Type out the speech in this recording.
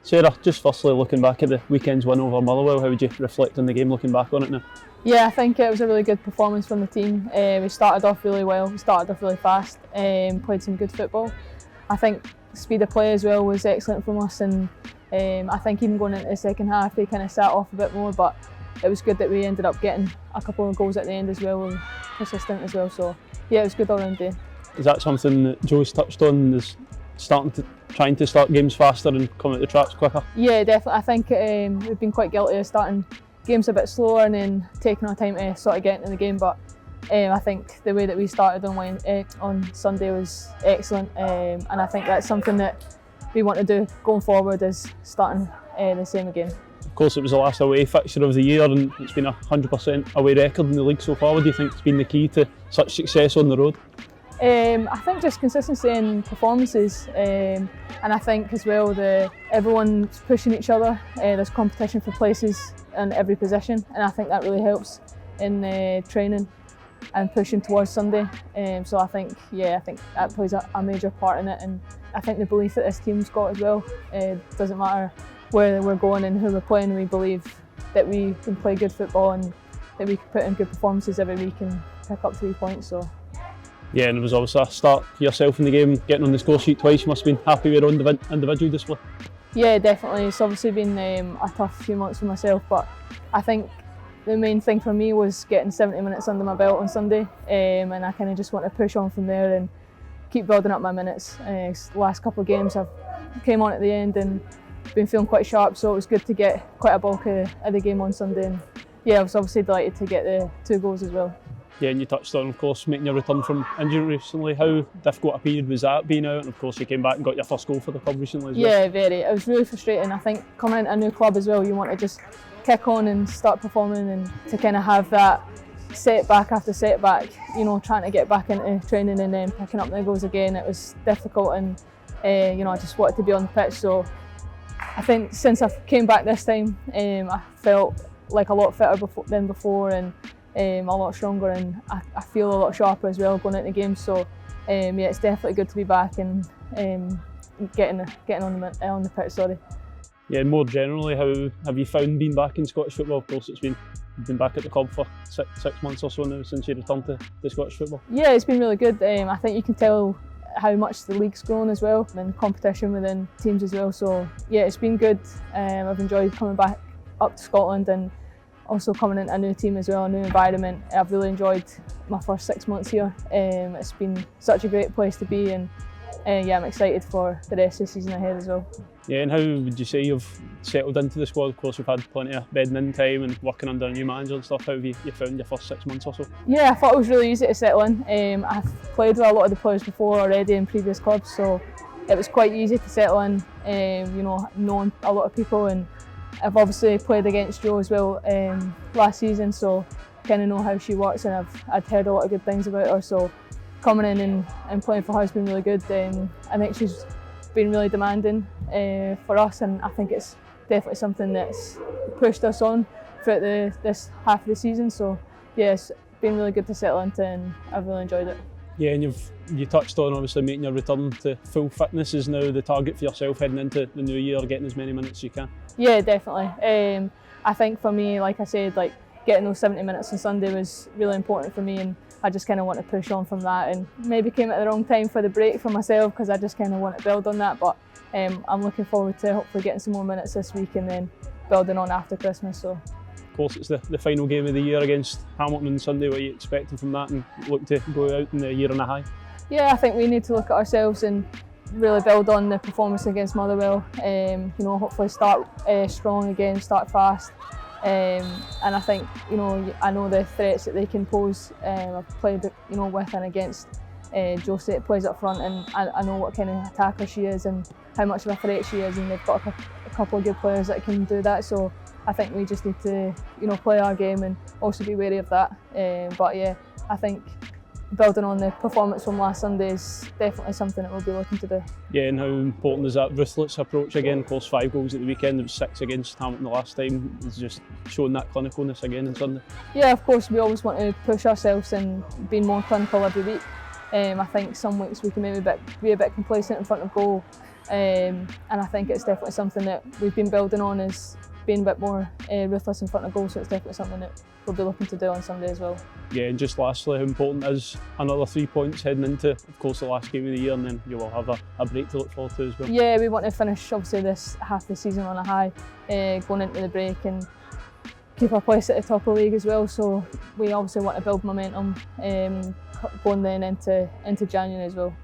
Sarah, just firstly looking back at the weekend's win over Motherwell, how would you reflect on the game looking back on it now? Yeah, I think it was a really good performance from the team. We started off really well, we started off really fast, played some good football. I think speed of play as well was excellent from us, and I think even going into the second half they kind of sat off a bit more, but it was good that we ended up getting a couple of goals at the end as well, and persistent as well, so yeah, it was a good all round day. Is that something that Joe's touched on, is trying to start games faster and come out the traps quicker? Yeah, definitely. I think we've been quite guilty of starting games a bit slower and then taking our time to sort of get into the game, but I think the way that we started on Sunday was excellent, and I think that's something that we want to do going forward, is starting the same again. Of course, it was the last away fixture of the year and it's been a 100% away record in the league so far. What do you think has been the key to such success on the road? I think just consistency in performances, and I think as well everyone's pushing each other. There's competition for places in every position, and I think that really helps in training and pushing towards Sunday. So I think that plays a major part in it, and I think the belief that this team's got as well. Doesn't matter where we're going and who we're playing, we believe that we can play good football and that we can put in good performances every week and pick up 3 points. So. Yeah, and it was obviously a start for yourself in the game, getting on the score sheet twice. You must have been happy with your own individual display. Yeah, definitely. It's obviously been a tough few months for myself, but I think the main thing for me was getting 70 minutes under my belt on Sunday, and I kind of just want to push on from there and keep building up my minutes. Last couple of games I've came on at the end and been feeling quite sharp, so it was good to get quite a bulk of the game on Sunday. And yeah, I was obviously delighted to get the 2 goals as well. Yeah, and you touched on, of course, making your return from injury recently. How difficult a period was that being out? And of course, you came back and got your first goal for the club recently as well. Yeah, very. It was really frustrating. I think coming into a new club as well, you want to just kick on and start performing, and to kind of have that setback after setback, trying to get back into training and then picking up the goals again. It was difficult, and I just wanted to be on the pitch. So I think since I came back this time, I felt like a lot fitter than before, and a lot stronger, and I feel a lot sharper as well going into games. So yeah, it's definitely good to be back and getting on the pitch. Sorry. Yeah, and more generally, how have you found being back in Scottish football? Of course, you've been back at the club for six months or so now since you returned to Scottish football. Yeah, it's been really good. I think you can tell how much the league's grown as well, and competition within teams as well. So yeah, it's been good. I've enjoyed coming back up to Scotland and also coming into a new team as well, a new environment. I've really enjoyed my first 6 months here. It's been such a great place to be, and yeah, I'm excited for the rest of the season ahead as well. Yeah, and how would you say you've settled into the squad? Of course, we've had plenty of bedding in time and working under a new manager and stuff. How have you found your first 6 months or so? Yeah, I thought it was really easy to settle in. I've played with a lot of the players before already in previous clubs, so it was quite easy to settle in, knowing a lot of people, and I've obviously played against Jo as well last season, so kind of know how she works, and I'd heard a lot of good things about her. So coming in and playing for her has been really good. I think she's been really demanding for us, and I think it's definitely something that's pushed us on throughout this half of the season. So yeah, it's been really good to settle into, and I've really enjoyed it. Yeah, and you touched on obviously making your return to full fitness is now the target for yourself heading into the new year, getting as many minutes as you can. Yeah, definitely. I think for me, like I said, getting those 70 minutes on Sunday was really important for me, and I just kind of want to push on from that, and maybe came at the wrong time for the break for myself because I just kind of want to build on that, but I'm looking forward to hopefully getting some more minutes this week and then building on after Christmas. So. Of course, it's the final game of the year against Hamilton on Sunday. What are you expecting from that, and look to go out in the year on a high? Yeah, I think we need to look at ourselves and really build on the performance against Motherwell. Hopefully start strong again, start fast, and I think I know the threats that they can pose. I've played with and against Josie that plays up front, and I know what kind of attacker she is and how much of a threat she is, and they've got a couple of good players that can do that. So I think we just need to play our game and also be wary of that. But yeah, I think building on the performance from last Sunday is definitely something that we'll be looking to do. Yeah, and how important is that ruthless approach again? Of course, 5 goals at the weekend, it was 6 against Hamilton the last time. It's just showing that clinicalness again on Sunday. Yeah, of course, we always want to push ourselves and be more clinical every week. I think some weeks we can maybe be a bit complacent in front of goal, and I think it's definitely something that we've been building on, is being a bit more ruthless in front of goal, so it's definitely something that we'll be looking to do on Sunday as well. Yeah, and just lastly, how important is another 3 points heading into, of course, the last game of the year, and then you will have a break to look forward to as well? Yeah, we want to finish obviously this half the season on a high, going into the break, and keep our place at the top of the league as well. So we obviously want to build momentum going then into January as well.